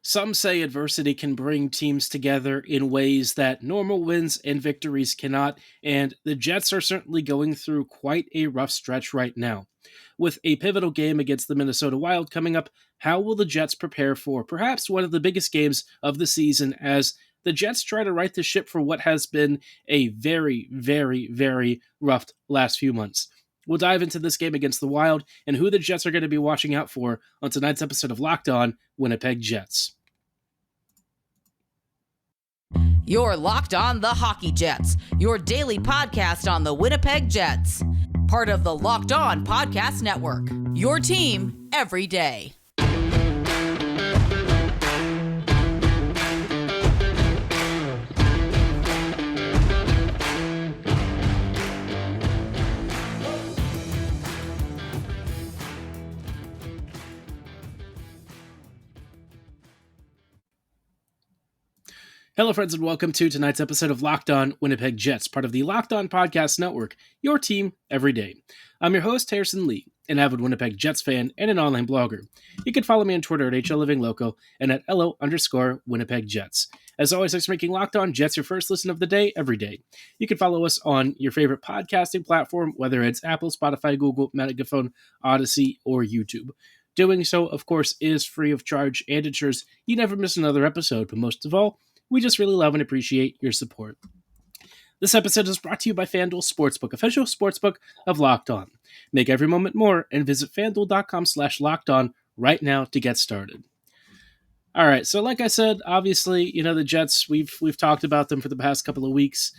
Some say adversity can bring teams together in ways that normal wins and victories cannot, and the Jets are certainly going through quite a rough stretch right now. With a pivotal game against the Minnesota Wild coming up, how will the Jets prepare for perhaps one of the biggest games of the season as the Jets try to right the ship for what has been a very, very, very rough last few months? We'll dive into this game against the Wild and who the Jets are going to be watching out for on tonight's episode of Locked On Winnipeg Jets. You're Locked On the Hockey Jets, your daily podcast on the Winnipeg Jets. Part of the Locked On Podcast Network, your team every day. Hello, friends, and welcome to tonight's episode of Locked On Winnipeg Jets, part of the Locked On Podcast Network, your team every day. I'm your host, Harrison Lee, an avid Winnipeg Jets fan and an online blogger. You can follow me on Twitter at HLLivingLoco and at LO_Winnipeg Jets. As always, thanks for making Locked On Jets your first listen of the day every day. You can follow us on your favorite podcasting platform, whether it's Apple, Spotify, Google, Megaphone, Odyssey, or YouTube. Doing so, of course, is free of charge and ensures you never miss another episode, but most of all, we just really love and appreciate your support. This episode is brought to you by FanDuel Sportsbook, official sportsbook of Locked On. Make every moment more and visit FanDuel.com/LockedOn right now to get started. All right, so like I said, obviously, the Jets, we've talked about them for the past couple of weeks,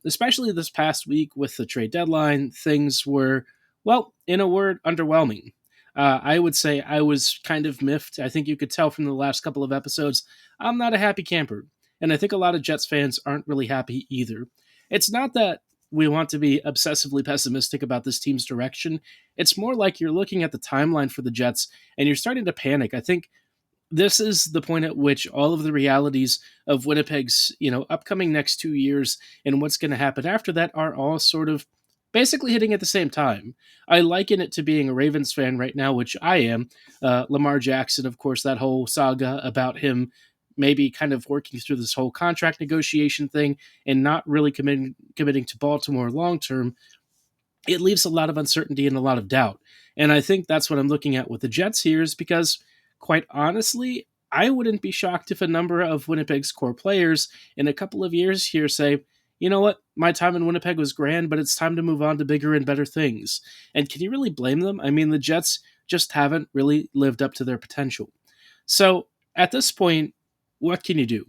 especially this past week with the trade deadline. Things were, well, in a word, underwhelming. I would say I was kind of miffed. I think you could tell from the last couple of episodes, I'm not a happy camper. And I think a lot of Jets fans aren't really happy either. It's not that we want to be obsessively pessimistic about this team's direction. It's more like you're looking at the timeline for the Jets and you're starting to panic. I think this is the point at which all of the realities of Winnipeg's, upcoming next 2 years and what's going to happen after that are all sort of basically hitting at the same time. I liken it to being a Ravens fan right now, which I am. Lamar Jackson, of course, that whole saga about him maybe kind of working through this whole contract negotiation thing and not really committing to Baltimore long-term, it leaves a lot of uncertainty and a lot of doubt. And I think that's what I'm looking at with the Jets here is because, quite honestly, I wouldn't be shocked if a number of Winnipeg's core players in a couple of years here say, you know what, my time in Winnipeg was grand, but it's time to move on to bigger and better things. And can you really blame them? I mean, the Jets just haven't really lived up to their potential. So at this point, what can you do?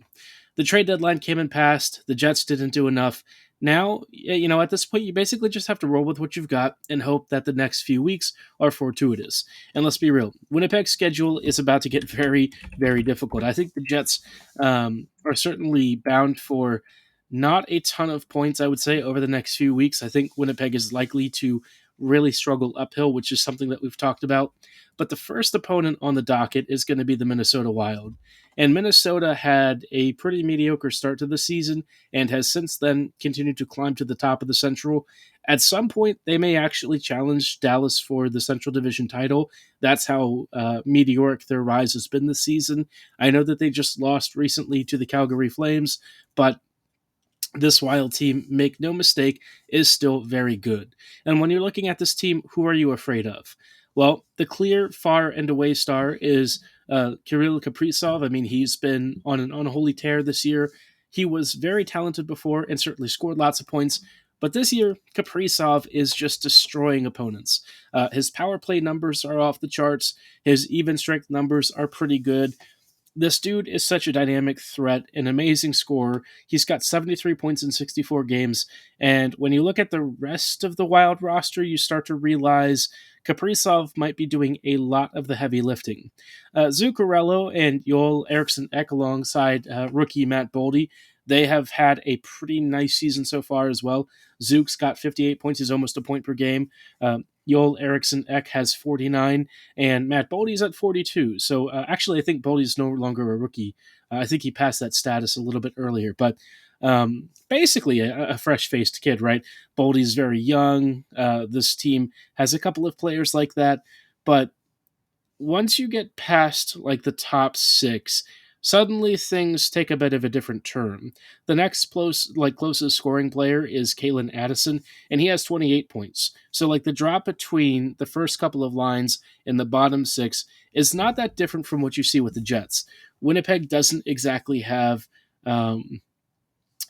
The trade deadline came and passed. The Jets didn't do enough. Now, at this point, you basically just have to roll with what you've got and hope that the next few weeks are fortuitous. And let's be real, Winnipeg's schedule is about to get very, very difficult. I think the Jets are certainly bound for not a ton of points, I would say, over the next few weeks. I think Winnipeg is likely to really struggle uphill, which is something that we've talked about. But the first opponent on the docket is going to be the Minnesota Wild. And Minnesota had a pretty mediocre start to the season and has since then continued to climb to the top of the Central. At some point, they may actually challenge Dallas for the Central Division title. That's how meteoric their rise has been this season. I know that they just lost recently to the Calgary Flames, but this Wild team, make no mistake, is still very good. And when you're looking at this team, who are you afraid of? Well, the clear far and away star is Kirill Kaprizov. I mean, he's been on an unholy tear this year. He was very talented before and certainly scored lots of points. But this year, Kaprizov is just destroying opponents. His power play numbers are off the charts. His even strength numbers are pretty good. This dude is such a dynamic threat, an amazing scorer. He's got 73 points in 64 games. And when you look at the rest of the Wild roster, you start to realize Kaprizov might be doing a lot of the heavy lifting. Zuccarello and Joel Eriksson Ek alongside rookie Matt Boldy, they have had a pretty nice season so far as well. Zook's got 58 points. He's almost a point per game. Joel Eriksson Ek has 49, and Matt Boldy's at 42. So actually, I think Boldy's no longer a rookie. I think he passed that status a little bit earlier. But basically a fresh-faced kid, right? Boldy's very young. This team has a couple of players like that. But once you get past like the top six, suddenly things take a bit of a different turn. The next closest scoring player is Kalen Addison, and he has 28 points. So the drop between the first couple of lines and the bottom six is not that different from what you see with the Jets. Winnipeg doesn't exactly have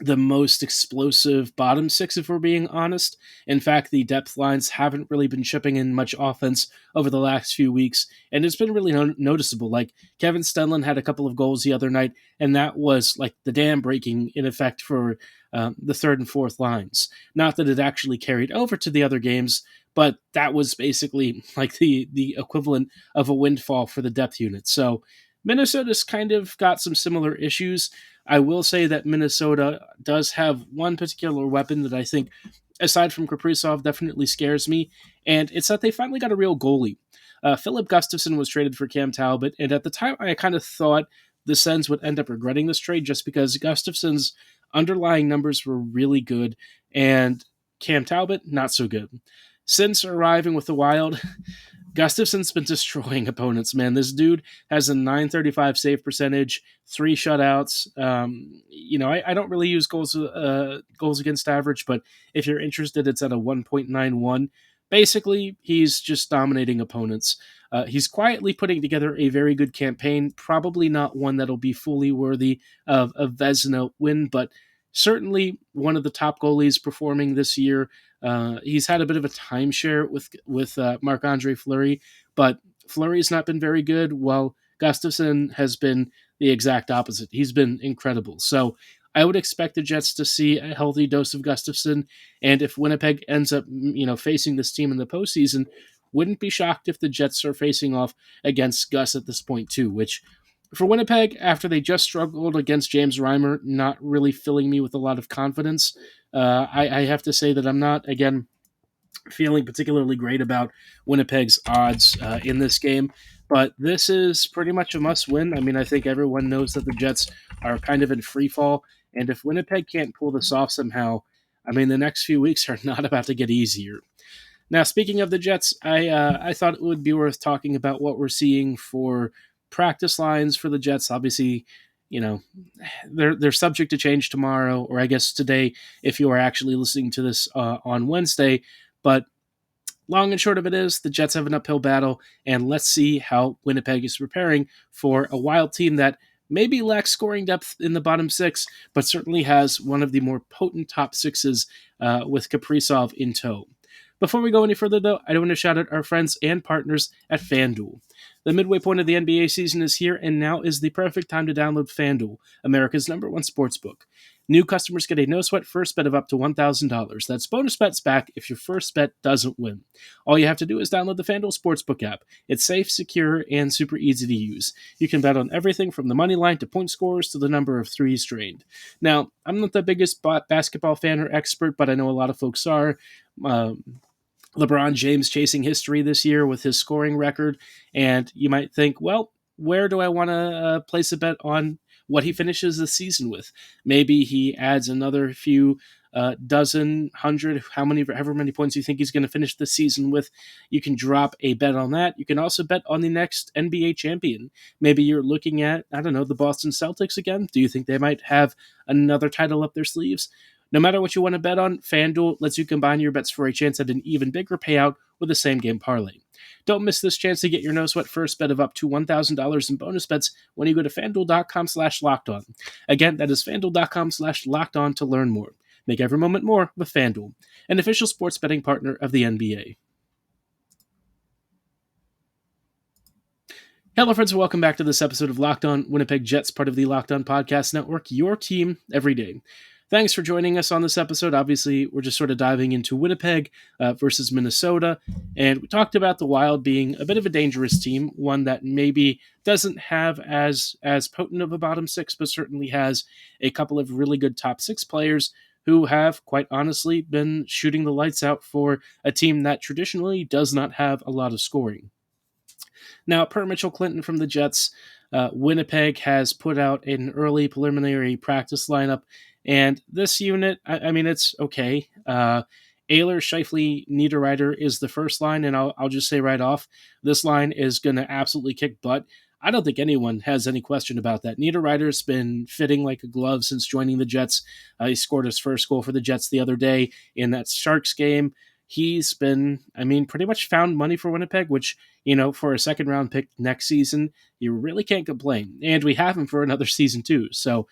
the most explosive bottom six, if we're being honest. In fact, the depth lines haven't really been chipping in much offense over the last few weeks, and it's been really noticeable. Kevin Stenlin had a couple of goals the other night, and that was the dam breaking in effect for the third and fourth lines. Not that it actually carried over to the other games, but that was basically the equivalent of a windfall for the depth unit. So Minnesota's kind of got some similar issues. I will say that Minnesota does have one particular weapon that I think, aside from Kaprizov, definitely scares me, and it's that they finally got a real goalie. Philip Gustafson was traded for Cam Talbot, and at the time I kind of thought the Sens would end up regretting this trade just because Gustafson's underlying numbers were really good, and Cam Talbot, not so good. Since arriving with the Wild, Gustafson's been destroying opponents, man. This dude has a 935 save percentage, 3 shutouts. I don't really use goals against average, but if you're interested, it's at a 1.91. Basically, he's just dominating opponents. He's quietly putting together a very good campaign, probably not one that'll be fully worthy of a Vezina win, but certainly one of the top goalies performing this year. He's had a bit of a timeshare with Marc-Andre Fleury, but Fleury's not been very good, while Gustafson has been the exact opposite. He's been incredible. So I would expect the Jets to see a healthy dose of Gustafson, and if Winnipeg ends up facing this team in the postseason, wouldn't be shocked if the Jets are facing off against Gus at this point too, which for Winnipeg, after they just struggled against James Reimer, not really filling me with a lot of confidence. I have to say that I'm not, again, feeling particularly great about Winnipeg's odds in this game. But this is pretty much a must-win. I mean, I think everyone knows that the Jets are kind of in free fall, and if Winnipeg can't pull this off somehow, I mean, the next few weeks are not about to get easier. Now, speaking of the Jets, I thought it would be worth talking about what we're seeing for practice lines for the Jets. Obviously, they're subject to change tomorrow, or I guess today, if you are actually listening to this on Wednesday. But long and short of it is, the Jets have an uphill battle, and let's see how Winnipeg is preparing for a Wild team that maybe lacks scoring depth in the bottom six, but certainly has one of the more potent top sixes with Kaprizov in tow. Before we go any further, though, I want to shout out our friends and partners at FanDuel. The midway point of the NBA season is here, and now is the perfect time to download FanDuel, America's #1 sportsbook. New customers get a no-sweat first bet of up to $1,000. That's bonus bets back if your first bet doesn't win. All you have to do is download the FanDuel Sportsbook app. It's safe, secure, and super easy to use. You can bet on everything from the money line to point scores to the number of threes drained. Now, I'm not the biggest basketball fan or expert, but I know a lot of folks are. LeBron James chasing history this year with his scoring record, and you might think, well, where do I want to place a bet on what he finishes the season with? Maybe he adds another few dozen, hundred, however many points you think he's going to finish the season with. You can drop a bet on that. You can also bet on the next NBA champion. Maybe you're looking at, I don't know, the Boston Celtics again. Do you think they might have another title up their sleeves? No matter what you want to bet on, FanDuel lets you combine your bets for a chance at an even bigger payout with a same-game parlay. Don't miss this chance to get your no-sweat first bet of up to $1,000 in bonus bets when you go to FanDuel.com/lockedon. Again, that is FanDuel.com/lockedon to learn more. Make every moment more with FanDuel, an official sports betting partner of the NBA. Hello, friends, and welcome back to this episode of Locked On Winnipeg Jets, part of the Locked On Podcast Network, your team every day. Thanks for joining us on this episode. Obviously, we're just sort of diving into Winnipeg versus Minnesota, and we talked about the Wild being a bit of a dangerous team, one that maybe doesn't have as potent of a bottom six, but certainly has a couple of really good top six players who have, quite honestly, been shooting the lights out for a team that traditionally does not have a lot of scoring. Now, per Mitchell Clinton from the Jets, Winnipeg has put out an early preliminary practice lineup, and this unit, I mean, it's okay. Ayler, Scheifele, Niederreiter is the first line, and I'll just say right off, this line is going to absolutely kick butt. I don't think anyone has any question about that. Niederreiter's been fitting like a glove since joining the Jets. He scored his first goal for the Jets the other day in that Sharks game. He's been, pretty much found money for Winnipeg, which, for a second round pick next season, you really can't complain. And we have him for another season too. So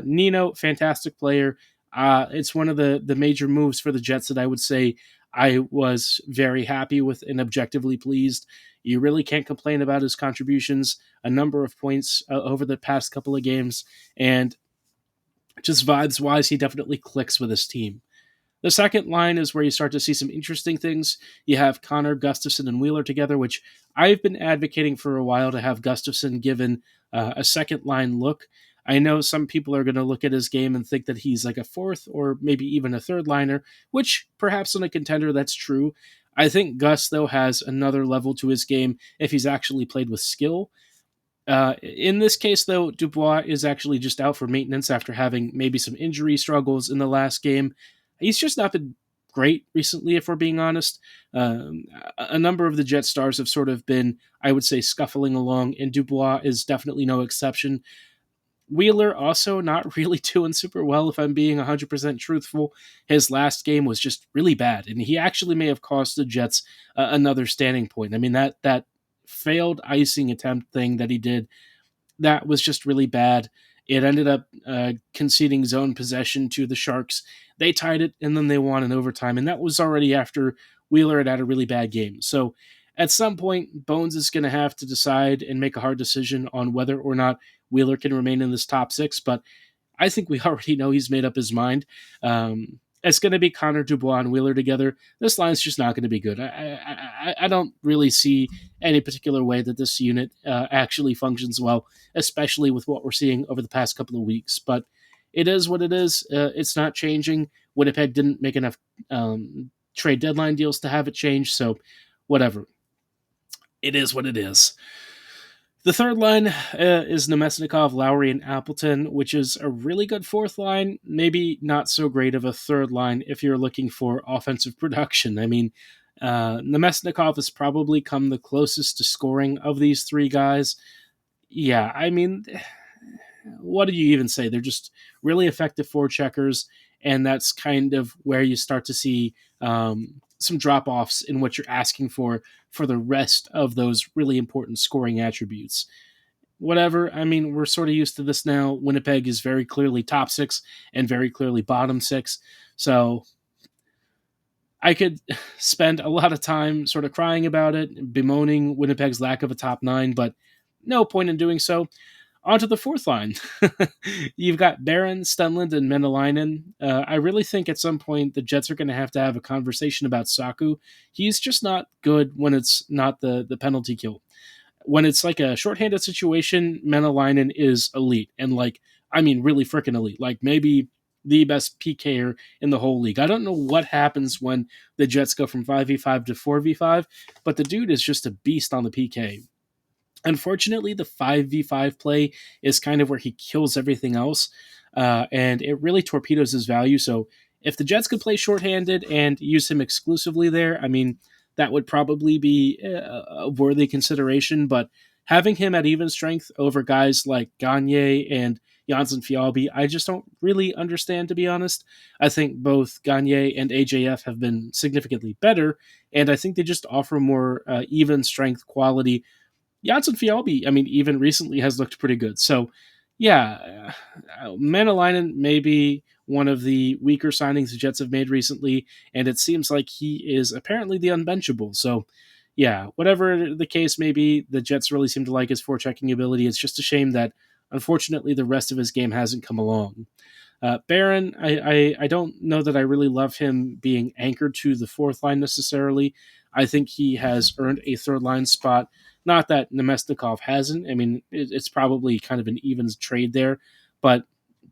Nino, fantastic player. It's one of the major moves for the Jets that I would say I was very happy with and objectively pleased. You really can't complain about his contributions, a number of points over the past couple of games, and just vibes-wise, he definitely clicks with his team. The second line is where you start to see some interesting things. You have Connor, Gustafson, and Wheeler together, which I've been advocating for a while to have Gustafson given a second line look. I know some people are going to look at his game and think that he's like a fourth or maybe even a third liner, which perhaps on a contender that's true. I think Gus, though, has another level to his game if he's actually played with skill. In this case, though, Dubois is actually just out for maintenance after having maybe some injury struggles in the last game. He's just not been great recently, if we're being honest. A number of the Jet stars have sort of been, I would say, scuffling along, and Dubois is definitely no exception. Wheeler also not really doing super well, if I'm being 100% truthful. His last game was just really bad, and he actually may have cost the Jets another standing point. That failed icing attempt thing that he did, that was just really bad. It ended up conceding zone possession to the Sharks. They tied it, and then they won in overtime, and that was already after Wheeler had a really bad game. So at some point, Bones is going to have to decide and make a hard decision on whether or not Wheeler can remain in this top six, but I think we already know he's made up his mind. It's going to be Connor, Dubois, and Wheeler together. This line's just not going to be good. I don't really see any particular way that this unit actually functions well, especially with what we're seeing over the past couple of weeks. But it is what it is. It's not changing. Winnipeg didn't make enough trade deadline deals to have it change, so whatever. It is what it is. The third line is Nemesnikov, Lowry, and Appleton, which is a really good fourth line, maybe not so great of a third line if you're looking for offensive production. Nemesnikov has probably come the closest to scoring of these three guys. Yeah, what do you even say? They're just really effective forecheckers, and that's kind of where you start to see some drop-offs in what you're asking for the rest of those really important scoring attributes. Whatever, we're sort of used to this now. Winnipeg is very clearly top six and very clearly bottom six, so I could spend a lot of time sort of crying about it, bemoaning Winnipeg's lack of a top nine, but no point in doing so. On to the fourth line. You've got Barron, Stenlund, and Menelainen. I really think at some point the Jets are going to have a conversation about Saku. He's just not good when it's not the penalty kill. When it's like a shorthanded situation, Menelainen is elite. And really freaking elite. Like maybe the best PKer in the whole league. I don't know what happens when the Jets go from 5v5 to 4v5, but the dude is just a beast on the PK. Unfortunately, the 5v5 play is kind of where he kills everything else, and it really torpedoes his value. So if the Jets could play shorthanded and use him exclusively there, that would probably be a worthy consideration. But having him at even strength over guys like Gagne and Janssen Fialbi, I just don't really understand, to be honest. I think both Gagne and AJF have been significantly better, and I think they just offer more even strength quality. Janssen Fialbi, even recently has looked pretty good. So, yeah, Menelainen may be one of the weaker signings the Jets have made recently, and it seems like he is apparently the unbenchable. So, yeah, whatever the case may be, the Jets really seem to like his forechecking ability. It's just a shame that, unfortunately, the rest of his game hasn't come along. Barron, I don't know that I really love him being anchored to the fourth line necessarily. I think he has earned a third line spot. Not that Nemesnikov hasn't. It's probably kind of an evens trade there. But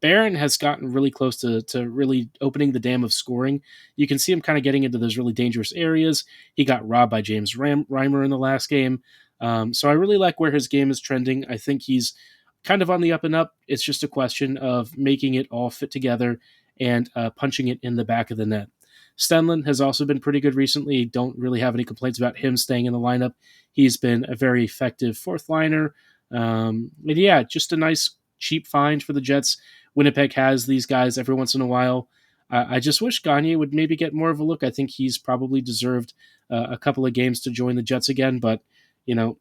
Barron has gotten really close to really opening the dam of scoring. You can see him kind of getting into those really dangerous areas. He got robbed by James Reimer in the last game. So I really like where his game is trending. I think he's kind of on the up and up. It's just a question of making it all fit together and punching it in the back of the net. Stenlund has also been pretty good recently. Don't really have any complaints about him staying in the lineup. He's been a very effective fourth liner. But yeah, just a nice cheap find for the Jets. Winnipeg has these guys every once in a while. I just wish Gagne would maybe get more of a look. I think he's probably deserved a couple of games to join the Jets again, but you know,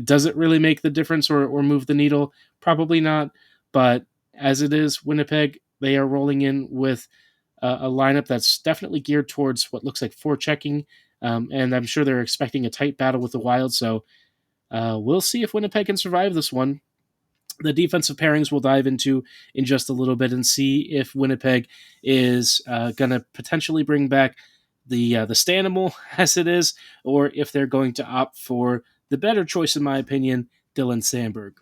does it really make the difference or move the needle? Probably not. But as it is, Winnipeg, they are rolling in with a lineup that's definitely geared towards what looks like forechecking. And I'm sure they're expecting a tight battle with the Wild. So we'll see if Winnipeg can survive this one. The defensive pairings we'll dive into in just a little bit and see if Winnipeg is going to potentially bring back the Stanimal as it is, or if they're going to opt for the better choice, in my opinion, Dylan Samberg.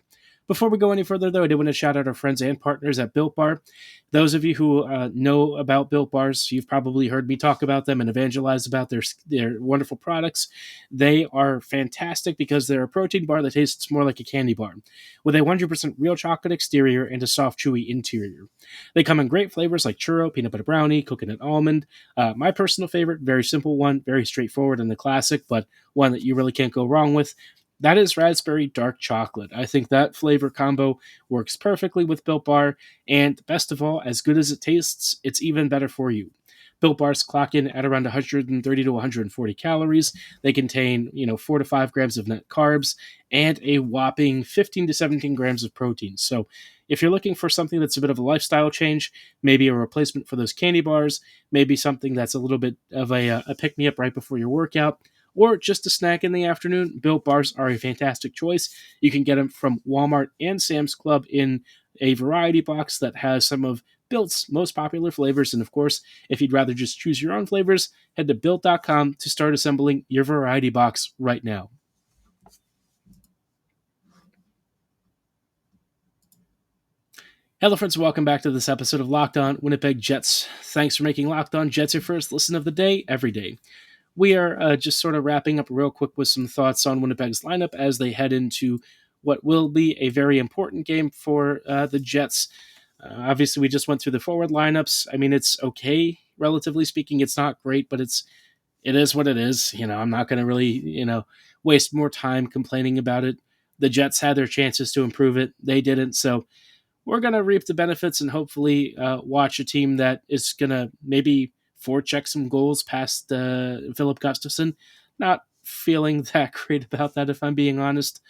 Before we go any further, though, I do want to shout out our friends and partners at Built Bar. Those of you who know about Built Bars, you've probably heard me talk about them and evangelize about their wonderful products. They are fantastic because they're a protein bar that tastes more like a candy bar, with a 100% real chocolate exterior and a soft, chewy interior. They come in great flavors like churro, peanut butter brownie, coconut almond. My personal favorite, very simple one, very straightforward and the classic, but one that you really can't go wrong with. That is raspberry dark chocolate. I think that flavor combo works perfectly with Built Bar, and best of all, as good as it tastes, it's even better for you. Built Bars clock in at around 130 to 140 calories. They contain, 4 to 5 grams of net carbs and a whopping 15 to 17 grams of protein. So if you're looking for something that's a bit of a lifestyle change, maybe a replacement for those candy bars, maybe something that's a little bit of a pick-me-up right before your workout, or just a snack in the afternoon, Built Bars are a fantastic choice. You can get them from Walmart and Sam's Club in a variety box that has some of Built's most popular flavors. And of course, if you'd rather just choose your own flavors, head to Built.com to start assembling your variety box right now. Hello, friends, and welcome back to this episode of Locked On Winnipeg Jets. Thanks for making Locked On Jets your first listen of the day every day. We are just sort of wrapping up real quick with some thoughts on Winnipeg's lineup as they head into what will be a very important game for the Jets. Obviously, we just went through the forward lineups. I mean, it's okay, relatively speaking. It's not great, but it is what it is. I'm not going to really, waste more time complaining about it. The Jets had their chances to improve it. They didn't. So we're going to reap the benefits and hopefully watch a team that is going to maybe forecheck some goals past Philip Gustafsson. Not feeling that great about that, if I'm being honest.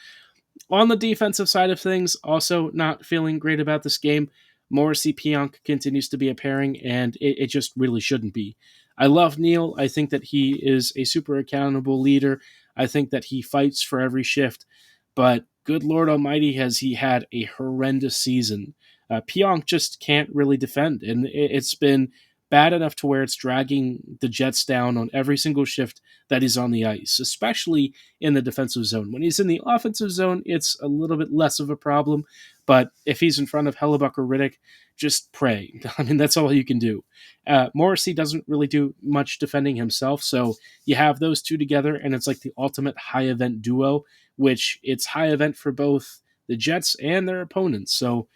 On the defensive side of things, also not feeling great about this game. Morrissey-Pionk continues to be a pairing, and it just really shouldn't be. I love Neil. I think that he is a super accountable leader. I think that he fights for every shift, but good Lord Almighty, has he had a horrendous season. Pionk just can't really defend, and it's been bad enough to where it's dragging the Jets down on every single shift that he's on the ice, especially in the defensive zone. When he's in the offensive zone, it's a little bit less of a problem, but if he's in front of Hellebuck or Riddick, just pray. I mean, that's all you can do. Morrissey doesn't really do much defending himself, so you have those two together, and it's like the ultimate high-event duo, which it's high event for both the Jets and their opponents. So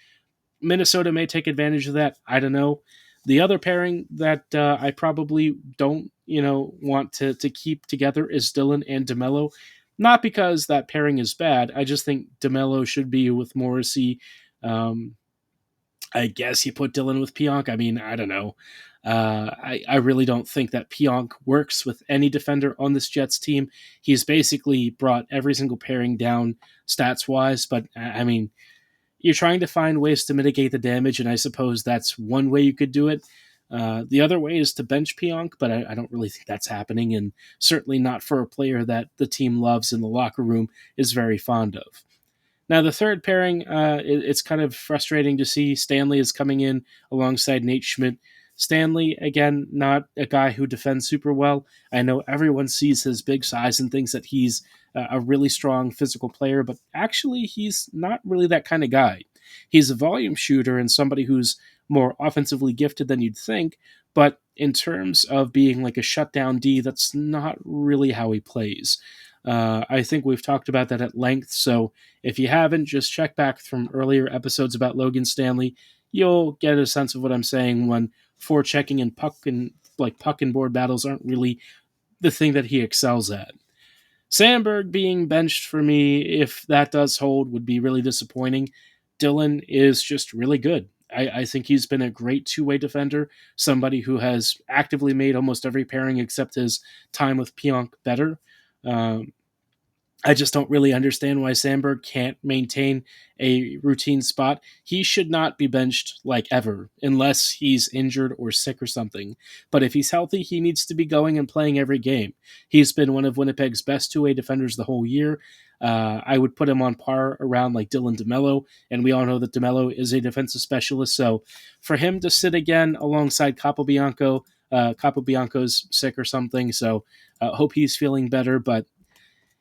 Minnesota may take advantage of that. I don't know. The other pairing that I probably don't, want to keep together is Dylan and DeMello. Not because that pairing is bad. I just think DeMello should be with Morrissey. I guess you put Dylan with Pionk. I mean, I don't know. I really don't think that Pionk works with any defender on this Jets team. He's basically brought every single pairing down stats-wise, but I mean, you're trying to find ways to mitigate the damage, and I suppose that's one way you could do it. The other way is to bench Pionk, but I don't really think that's happening, and certainly not for a player that the team loves and the locker room is very fond of. Now, the third pairing, it's kind of frustrating to see. Stanley is coming in alongside Nate Schmidt. Stanley, again, not a guy who defends super well. I know everyone sees his big size and thinks that he's a really strong physical player, but actually he's not really that kind of guy. He's a volume shooter and somebody who's more offensively gifted than you'd think, but in terms of being like a shutdown D, that's not really how he plays. I think we've talked about that at length, so if you haven't, just check back from earlier episodes about Logan Stanley. You'll get a sense of what I'm saying when forechecking and puck and board battles aren't really the thing that he excels at. Samberg being benched for me, if that does hold, would be really disappointing. Dylan is just really good. I think he's been a great two-way defender, somebody who has actively made almost every pairing except his time with Pionk better. Um, I just don't really understand why Samberg can't maintain a routine spot. He should not be benched like ever, unless he's injured or sick or something. But if he's healthy, he needs to be going and playing every game. He's been one of Winnipeg's best two-way defenders the whole year. I would put him on par around like Dylan DeMello, and we all know that DeMello is a defensive specialist. So for him to sit again alongside Capobianco's sick or something, so hope he's feeling better. But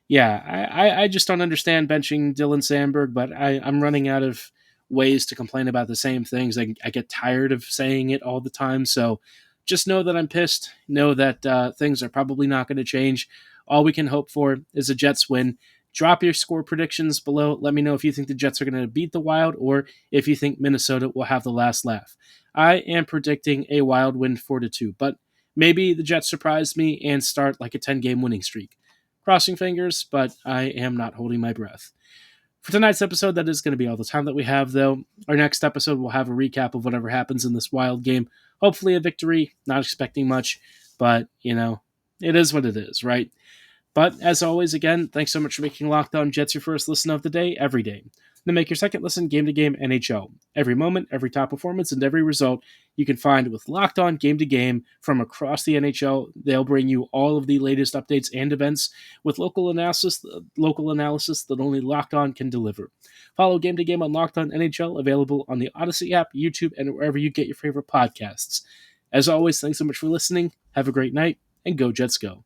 yeah, I just don't understand benching Dylan Samberg, but I'm running out of ways to complain about the same things. I get tired of saying it all the time, so just know that I'm pissed. Know that things are probably not going to change. All we can hope for is a Jets win. Drop your score predictions below. Let me know if you think the Jets are going to beat the Wild or if you think Minnesota will have the last laugh. I am predicting a Wild win 4-2, but maybe the Jets surprise me and start like a 10-game winning streak. Crossing fingers, but I am not holding my breath. For tonight's episode, that is going to be all the time that we have, though. Our next episode will have a recap of whatever happens in this Wild game. Hopefully a victory, not expecting much, but, it is what it is, right? But as always, again, thanks so much for making Locked On Jets your first listen of the day every day. Then make your second listen game to game NHL. Every moment, every top performance, and every result you can find with Locked On Game to Game from across the NHL. They'll bring you all of the latest updates and events with local analysis that only Locked On can deliver. Follow Game to Game on Locked On NHL, available on the Odyssey app, YouTube, and wherever you get your favorite podcasts. As always, thanks so much for listening. Have a great night, and go Jets go.